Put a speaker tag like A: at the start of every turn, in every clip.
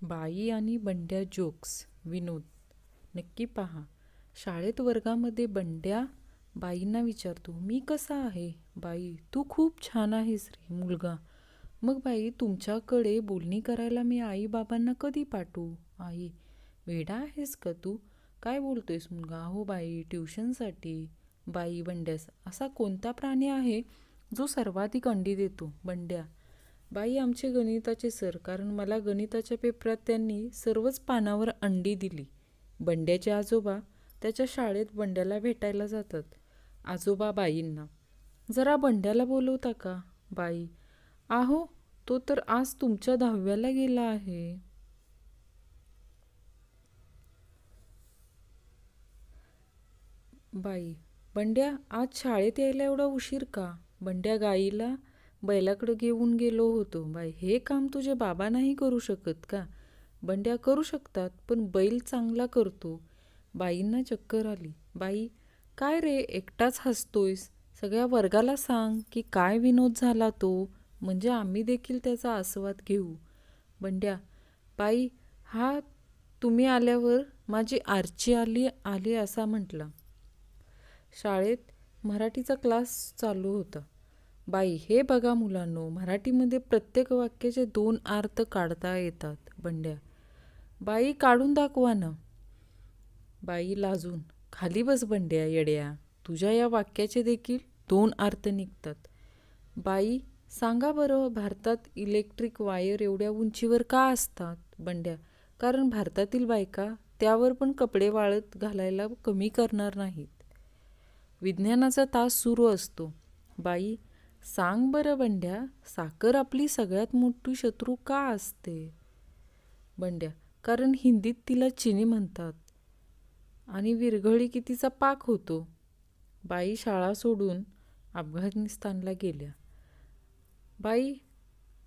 A: बाई आणि बंड्या जोक्स विनोद. नक्की पहा. शाळेत वर्गामध्ये बंड्या बाईंना विचारतो, मी कसा आहे? बाई, तू खूप छान आहेस रे मुलगा. मग बाई, तुमच्याकडे बोलणी करायला मी आई बाबांना कधी पाठवू? आई, वेडा आहेस का तू? काय बोलतोयस मुलगा? हो बाई, ट्युशनसाठी. बाई बंड्यास, असा कोणता प्राणी आहे जो सर्वाधिक अंडी देतो? बंड्या, बाई, आमचे गणिताचे सर, कारण मला गणिताच्या पेपरात त्यांनी सर्वच पानावर अंडी दिली. बंड्याचे आजोबा त्याच्या शाळेत बंड्याला भेटायला जातात. आजोबा बाईंना, जरा बंड्याला बोलवता का? बाई, आहो, तो तर आज तुमच्या 10व्याला गेला आहे. बाई, बंड्या, आज शाळेत यायला एवढा उशीर का? बंड्या, गाईला बैलाकडे घेऊन गेलो होतो. बाई, हे काम तुझे बाबा नाही करू शकत का? बंड्या, करू शकतात, पण बैल चांगला करतो. बाईंना चक्कर आली. बाई, काय रे एकटाच हसतोयस? सगळ्या वर्गाला सांग की काय विनोद झाला तो, म्हणजे आम्ही देखील त्याचा आस्वाद घेऊ. बंड्या, बाई, हा तुम्ही आल्यावर माझी आरची आली आली असा म्हटला. शाळेत मराठीचा क्लास चालू होता. बाई, हे बघा मुलांनो, मराठीमध्ये प्रत्येक वाक्याचे 2 अर्थ काढता येतात. बंड्या, बाई, काढून दाखवा ना. बाई लाजून, खाली बस बंड्या येड्या, तुझ्या या वाक्याचे देखील 2 अर्थ निघतात. बाई, सांगा बरं, भारतात इलेक्ट्रिक वायर एवढ्या उंचीवर का असतात? बंड्या, कारण भारतातील बायका त्यावर पण कपडे वाळत घालायला कमी करणार नाहीत. विज्ञानाचा तास सुरू असतो. बाई, सांग बरं बंड्या, साखर आपली सगळ्यात मोठी शत्रू का असते? बंड्या, कारण हिंदीत तिला चिनी म्हणतात आणि विरघळली की तिचा पाक होतो. बाई शाळा सोडून अफगाणिस्तानला गेल्या. बाई,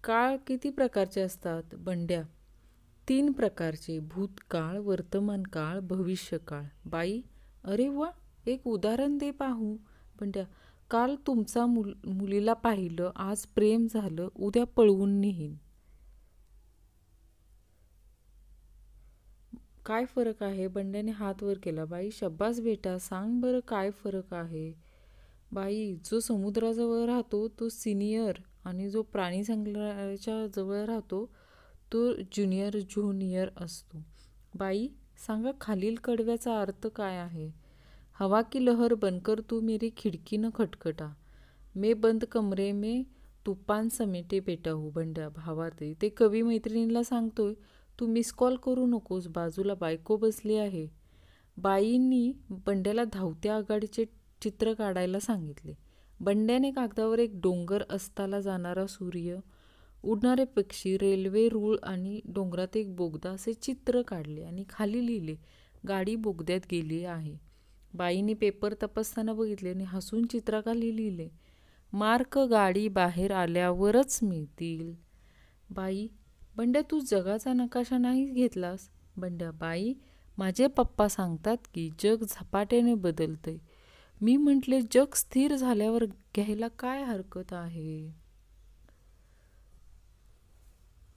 A: काळ किती प्रकारचे असतात? बंड्या, 3 प्रकारचे, भूतकाळ, वर्तमानकाळ, भविष्यकाळ. बाई, अरे वा, एक उदाहरण दे पाहू. बंड्या, काल तुमचा मुलीला पाहिलं, आज प्रेम झालं, उद्या पळवून नेहीन. काय फरक आहे? बंड्याने हात वर केला. बाई, शब्बास बेटा, सांग बरं काय फरक आहे? बाई, जो समुद्राजवळ राहतो तो सिनियर आणि जो प्राणी संग्रहालयाच्या जवळ राहतो तो ज्युनियर असतो. बाई, सांगा खालील कडव्याचा अर्थ काय आहे? हवा की लहर बनकर तू मेरी खिडकी न खटखटा, मे बंद कमरे में तूफान समेटे बेटा हो. बंड्या भावार्थ, ते कवी मैत्रिणीला सांगतोय, तू मिस कॉल करू नकोस, बाजूला बायको बसली आहे. बाईंनी बंड्याला धावत्या आघाडीचे चित्र काढायला सांगितले. बंड्याने कागदावर एक डोंगर, अस्ताला जाणारा सूर्य, उडणारे पक्षी, रेल्वे रूळ आणि डोंगरात एक बोगदा असे चित्र काढले आणि खाली लिहिले, गाडी बोगद्यात गेली आहे. बाईंनी पेपर तपासताना बघितले आणि हसून चित्राखाली लिहिले, मार्क गाडी बाहेर आल्यावरच मिळतील. बाई, बंड्या, तू जगाचा नकाशा नाही घेतलास? बंड्या, बाई, माझे पप्पा सांगतात की जग झपाट्याने बदलतंय. मी म्हटले, जग स्थिर झाल्यावर घ्यायला काय हरकत आहे?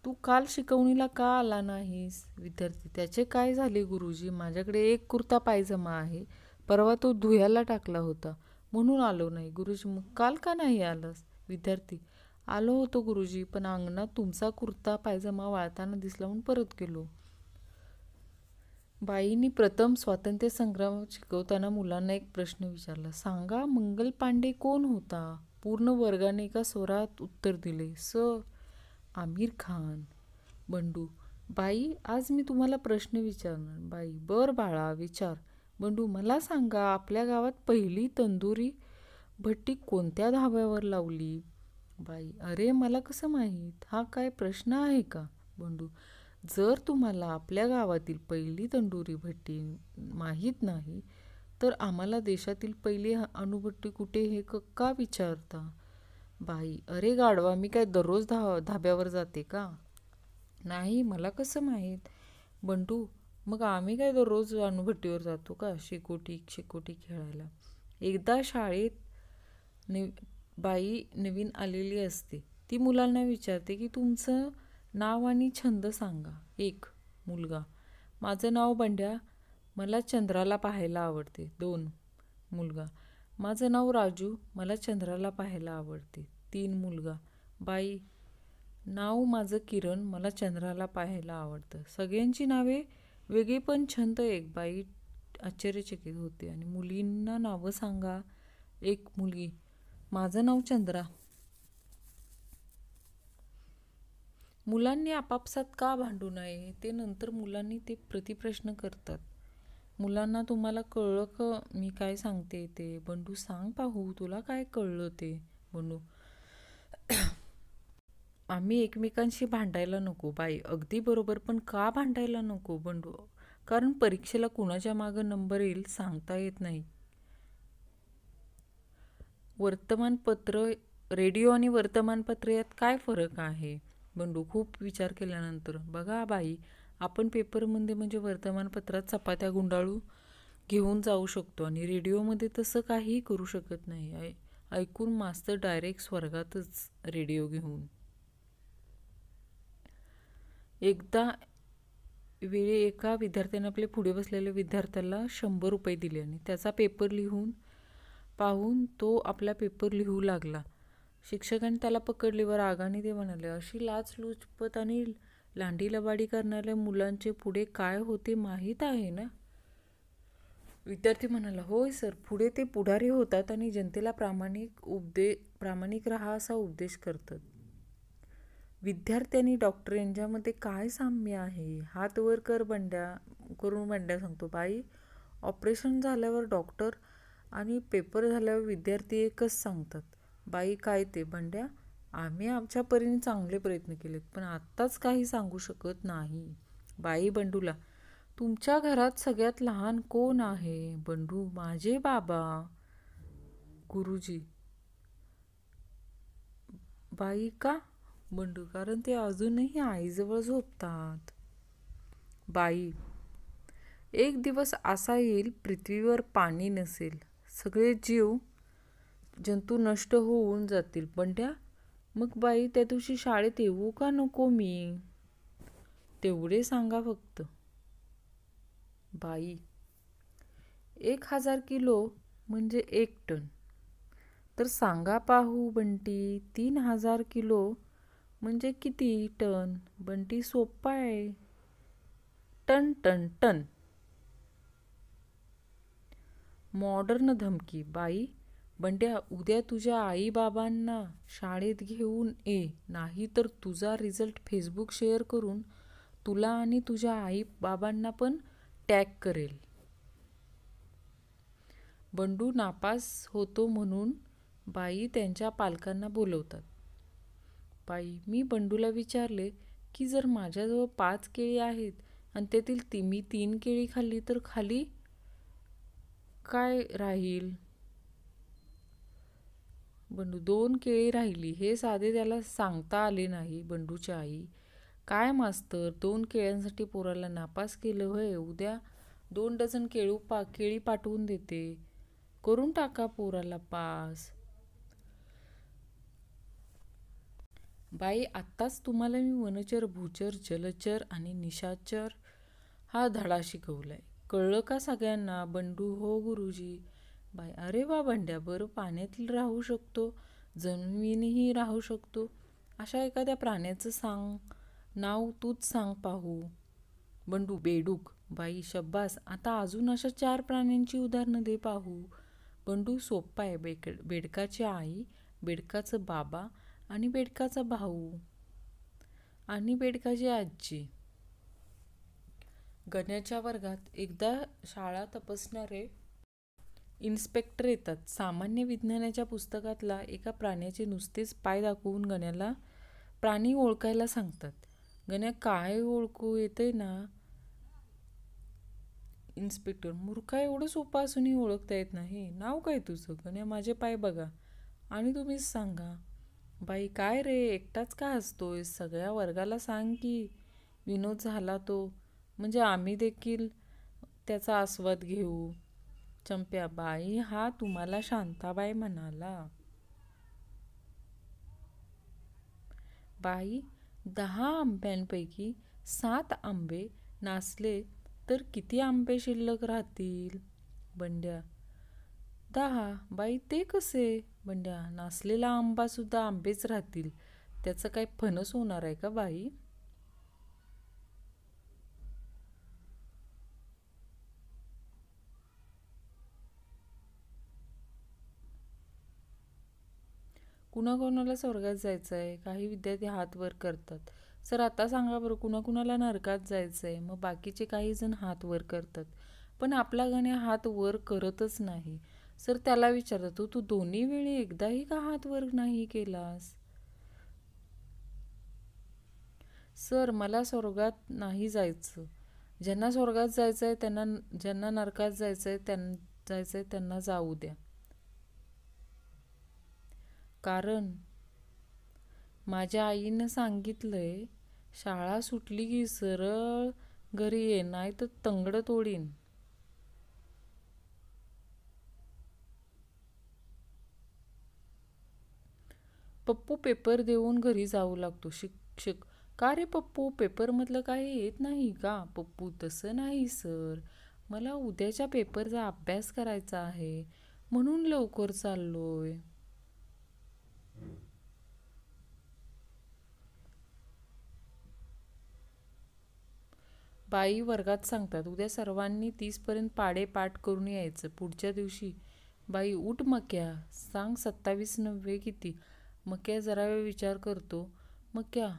A: तू काल शिकवणीला का आला नाहीस? विद्यार्थी, त्याचे काय झाले गुरुजी? माझ्याकडे एक कुर्ता पायजमा आहे, परवा तो धुयाला टाकला होता म्हणून आलो नाही. गुरुजी, मग काल का नाही आलास? विद्यार्थी, आलो होतो गुरुजी, पण अंगणात तुमचा कुर्ता पायजमा वाळताना दिसला म्हणून परत गेलो. बाईंनी प्रथम स्वातंत्र्य संग्राम शिकवताना मुलांना एक प्रश्न विचारला, सांगा मंगल पांडे कोण होता? पूर्ण वर्गाने एका स्वरात उत्तर दिले, सर आमिर खान. बंडू, बाई, आज मी तुम्हाला प्रश्न विचारणार. बाई, बर बाळा, विचार. बंडू, मला सांगा, आपल्या गावात पहिली तंदुरी भट्टी कोणत्या धाब्यावर लावली? बाई, अरे मला कसं माहीत? हा काय प्रश्न आहे का? बंडू, जर तुम्हाला आपल्या गावातील पहिली तंदुरी भट्टी माहीत नाही तर आम्हाला देशातील पहिली अणुभट्टी कुठे हे का विचारता? बाई, अरे गाढवा, मी काय दररोज धाब्यावर जाते का? नाही, मला कसं माहीत? बंडू, मग आम्ही काय दररोज अणुभट्टीवर जातो का शेकोटी खेळायला? एकदा शाळेत बाई नवीन आलेली असते. ती मुलांना विचारते की तुमचं नाव आणि छंद सांगा. 1. मुलगा: माझं नाव बंड्या, मला चंद्राला पाहायला आवडते. 2. मुलगा: माझं नाव राजू, मला चंद्राला पाहायला आवडते. 3. मुलगा: बाई: नाव माझं किरण, मला चंद्राला पाहायला आवडतं. सगळ्यांची नावे वेगळी पण छंद एक. बाई आश्चर्यचकित होते. आणि मुलींना नावं सांगा. 1. मुलगी: माझं नाव चंद्रा. मुलांनी आपापसात का भांडू नये ते नंतर मुलांनी ते प्रतिप्रश्न करतात. मुलांना तुम्हाला कळलं का मी काय सांगते ते? बंडू: सांग पाहू, तुला काय कळलं ते? बंडू: आम्ही एकमेकांशी भांडायला नको. बाई: अगदी बरोबर, पण का भांडायला नको? बंडू: कारण परीक्षेला कुणाच्या मागं नंबर येईल सांगता येत नाही. वर्तमानपत्र, रेडिओ आणि वर्तमानपत्र यात काय फरक आहे? बंडू खूप विचार केल्यानंतर: बघा बाई, आपण पेपरमध्ये म्हणजे वर्तमानपत्रात चपात्या गुंडाळू घेऊन जाऊ शकतो आणि रेडिओमध्ये तसं काहीही करू शकत नाही. ऐकून मास्तर डायरेक्ट स्वर्गातच रेडिओ घेऊन. एकदा वेळी एका विद्यार्थ्याने आपल्या पुढे बसलेल्या विद्यार्थ्याला 100 रुपये दिले आणि त्याचा पेपर लिहून पाहून तो आपला पेपर लिहू लागला. शिक्षकांनी त्याला पकडले व रागाने ते म्हणाले: अशी लाचलुचपत आणि लांडीलबाडी करणाऱ्या मुलांचे पुढे काय होते माहीत आहे ना? विद्यार्थी म्हणाला: होय सर, पुढे ते पुढारी होतात आणि जनतेला प्रामाणिक राहा असा उपदेश करतात. विद्यार्थी आणि डॉक्टर यांच्यामध्ये काय साम्य आहे? हात वर करून बंड्या सांगतो. बाई: ऑपरेशन झाल्यावर डॉक्टर आणि पेपर झाल्यावर विद्यार्थी एकच सांगतात. बाई: काय ते? बंड्या: आम्ही आमच्या परीने चांगले प्रयत्न केलेत, पण आत्ताच काही सांगू शकत नाही. बाई बंडूला: तुमच्या घरात सगळ्यात लहान कोण आहे? बंडू: माझे बाबा. गुरुजी: बाई: का? बंडू: कारण ते अजूनही आईजवळ झोपतात. बाई: एक दिवस असा येईल पृथ्वीवर पाणी नसेल, सगळे जीव जंतू नष्ट होऊन जातील. बंड्या: मग बाई, त्या दिवशी शाळेत येऊ का नको मी? तेवढे सांगा फक्त. बाई: 1000 किलो म्हणजे 1 टन. तर सांगा पाहू बंटी, 3000 किलो म्हणजे किती टन? बंटी: सोप्पा आहे, टन टन टन. मॉडर्न धमकी. बाई: बंड्या, उद्या तुझ्या आई बाबांना शाळेत घेऊन ये, नाही तर तुझा रिझल्ट फेसबुक शेअर करून तुला आणि तुझ्या आई बाबांना पण टॅग करेल. बंडू नापास होतो म्हणून बाई त्यांच्या पालकांना बोलवतात. बाई: मी बंडूला विचारले की जर माझ्याजवळ 5 केळी आहेत आणि त्यातील मी 3 केळी खाल्ली तर खाली काय राहील? बंडू: 2 केळी राहिली. हे साधे त्याला सांगता आले नाही. बंडूची आई: काय मास्तर, 2 केळ्यांसाठी पोराला नापास केलं होय? उद्या 2 डझन केळी पाठवून देते, करून टाका पोराला पास. बाई: आत्ताच तुम्हाला मी वनचर, भूचर, जलचर आणि निशाचर हा धडा शिकवलाय, कळलं का सगळ्यांना? बंडू: हो गुरुजी. बाई: अरे वा बंड्या, बरं पाण्यात राहू शकतो, जमिनीही राहू शकतो, अशा एखाद्या प्राण्याचं नाव तूच सांग पाहू. बंडू: बेडूक. बाई: शब्बास, आता अजून अशा 4 प्राण्यांची उदाहरणं दे पाहू. बंडू: सोप्पा आहे, बेडकाची आई, बेडकाचं बाबा आणि बेडकाचा भाऊ आणि बेडकाची आजी. गण्याच्या वर्गात एकदा शाळा तपासणारे इन्स्पेक्टर येतात. सामान्य विज्ञानाच्या पुस्तकातला एका प्राण्याचे नुसतेच पाय दाखवून गण्याला प्राणी ओळखायला सांगतात. गण्या: काय ओळखू येते ना? इन्स्पेक्टर: मूर्खा, एवढं सोपं असूनही ओळखता येत नाही. नाव काय तुझं? गण्या: माझे पाय बघा आणि तुम्हीच सांगा. बाई: काय रे, एकटाच का हसतोय? सगळ्या वर्गाला सांग की विनोद झाला तो, म्हणजे आम्ही देखील त्याचा आस्वाद घेऊ. चंप्या: बाई, हा तुम्हाला शांताबाई म्हणाला. बाई: 10 आंब्यांपैकी 7 आंबे नासले तर किती आंबे शिल्लक राहतील? बंड्या: 10. बाई ते कसे? बंड्या: नासलेला आंबा सुद्धा आंबेच राहतील, त्याचं काही फणस होणार आहे का बाई? कुणाकुणाला स्वर्गात जायचं आहे? काही विद्यार्थी हात वर करतात. सर आता सांगा बरं, कुणाकुणाला नरकात जायचं आहे? मग बाकीचे काही जण हात वर करतात. पण आपला गण्या हात वर करतच नाही. सर त्याला विचारतो, तू दोन्ही वेळी एकदाही का हात वर नाही केलास? सर मला स्वर्गात नाही जायचं. ज्यांना स्वर्गात जायचं आहे त्यांना, ज्यांना नरकात जायचं आहे त्यांना जाऊ द्या. कारण माझ्या आईनं सांगितलंय, शाळा सुटली की सरळ घरी ये, नाही तर तंगड तोडीन. पप्पू पेपर देऊन घरी जाऊ लागतो. शिक्षक: का रे पप्पू, पेपरमधलं काही येत नाही का? पप्पू: तसं नाही सर, मला उद्याच्या पेपरचा अभ्यास करायचा आहे म्हणून लवकर चाललोय. बाई वर्गात सांगतात, उद्या सर्वांनी 30पर्यंत पाढे पाठ करून यायचं. पुढच्या दिवशी बाई: उठ मक्या, सांग 27 नव्हे किती? मक्या जरा वेळ विचार करतो. मक्या: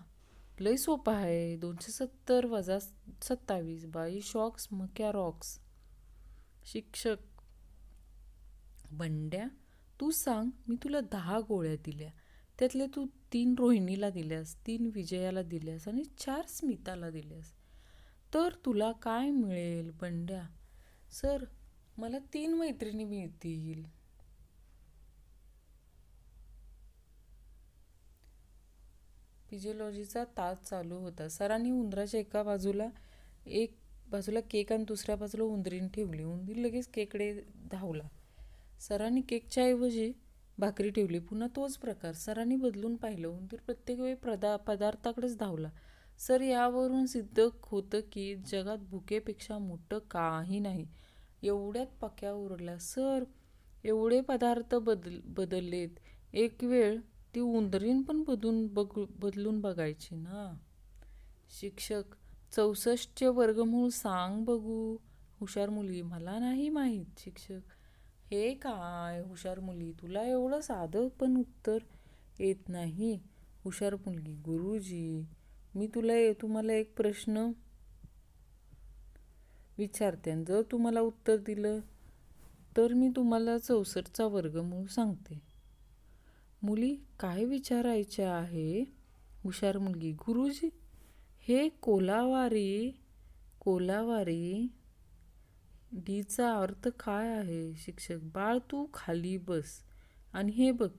A: लय सोपा आहे, 270 वजा 27. बाई शॉक्स. मक्या रॉक्स. शिक्षक: बंड्या तू सांग, मी तुला 10 गोळ्या दिल्या, त्यातले तू 3 रोहिणीला दिल्यास, 3 विजयाला दिल्यास आणि 4 स्मिताला दिल्यास, तर तुला काय मिळेल? बंड्या: सर मला 3 मैत्रिणी मिळतील. फिजिओलॉजीचा तास चालू होता. सरांनी उंदराच्या एका बाजूला केक आणि दुसऱ्या बाजूला उंदरीन ठेवली. उंदीर लगेच केककडे धावला. सरांनी केकच्या ऐवजी भाकरी ठेवली. पुन्हा तोच प्रकार. सरांनी बदलून पाहिलं. उंदीर प्रत्येक वेळी पदार्थाकडेच धावला. सर यावरून सिद्ध होतं की जगात भुकेपेक्षा मोठं काही नाही. एवढ्यात पक्या ओरडला, सर एवढे पदार्थ बदललेत, एक वेळ ती उंदरीण पण बदलून बघायची ना. शिक्षक: 64चे वर्गमूळ सांग बघू. हुशार मुलगी: मला नाही माहीत. शिक्षक: हे काय हुशार मुली, तुला एवढं साधं पण उत्तर येत नाही. हुशार मुलगी: गुरुजी, मी तुम्हाला एक प्रश्न विचारते, जर तुम्हाला उत्तर दिलं तर मी तुम्हाला 64चा वर्गमूळ सांगते. मुली: काय विचारायचे आहे? हुशार मुलगी: गुरुजी, हे कोलावारी डीचा अर्थ काय आहे? शिक्षक: बाळ तू खाली बस आणि हे बघ,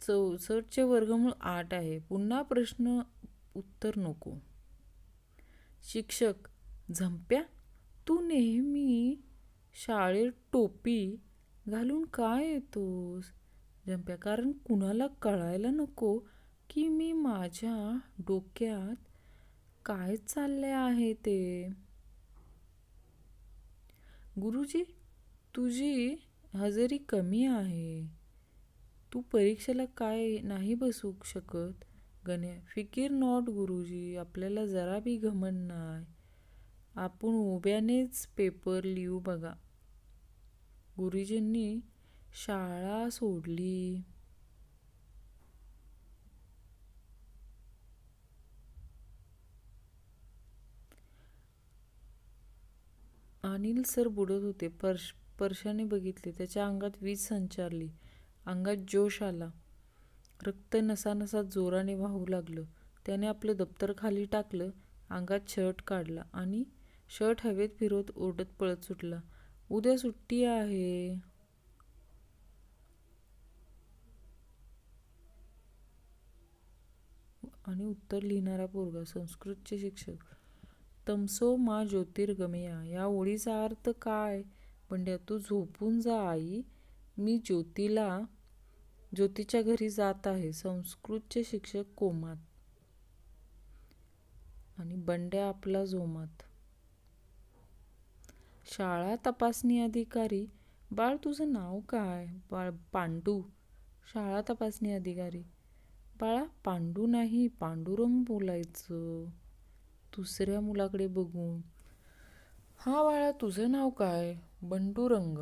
A: 64चे वर्गमूळ 8 आहे. पुन्हा प्रश्न उत्तर नको. शिक्षक: झंप्या, तू नेहमी शाळेत टोपी घालून काय येतोस? झंप्या: कारण कुणाला कळायला नको की मी माझ्या डोक्यात काय चालले आहे ते. गुरुजी, तुझी हजेरी कमी आहे, तू परीक्षेला काय नाही बसू शकत. गण्या: फिकीर नॉट गुरुजी, आपल्याला जरा बी घमंड नाही, आपण उभ्यानेच पेपर लिहू बघा. गुरुजींनी शाळा सोडली. अनिल सर बुडत होते. परशाने बघितले. त्याच्या अंगात वीज संचारली. अंगात जोश आला. रक्त नसानसात जोराने वाहू लागलं. त्याने आपलं दप्तर खाली टाकलं, अंगात शर्ट काढला आणि शर्ट हवेत फिरवत ओरडत पळत सुटला. उद्या सुट्टी आहे. आणि उत्तर लिहिणारा पोरगा. संस्कृतचे शिक्षक: तमसो मा ज्योतिर्गमया, या ओळीचा अर्थ काय? बंड्या: तू झोपून जा आई, मी ज्योतीच्या घरी जात आहे. संस्कृतचे शिक्षक कोमात. आणि बंड्या आपला जोमात. शाळा तपासणी अधिकारी. बाळ तुझं नाव काय? बाळ पांडू. शाळा तपासणी अधिकारी. बाळा पांडू नाही, पांडुरंग बोलायचं. दुसऱ्या मुलाकडे बघून. हा बाळा तुझं नाव काय? बंडूरंग.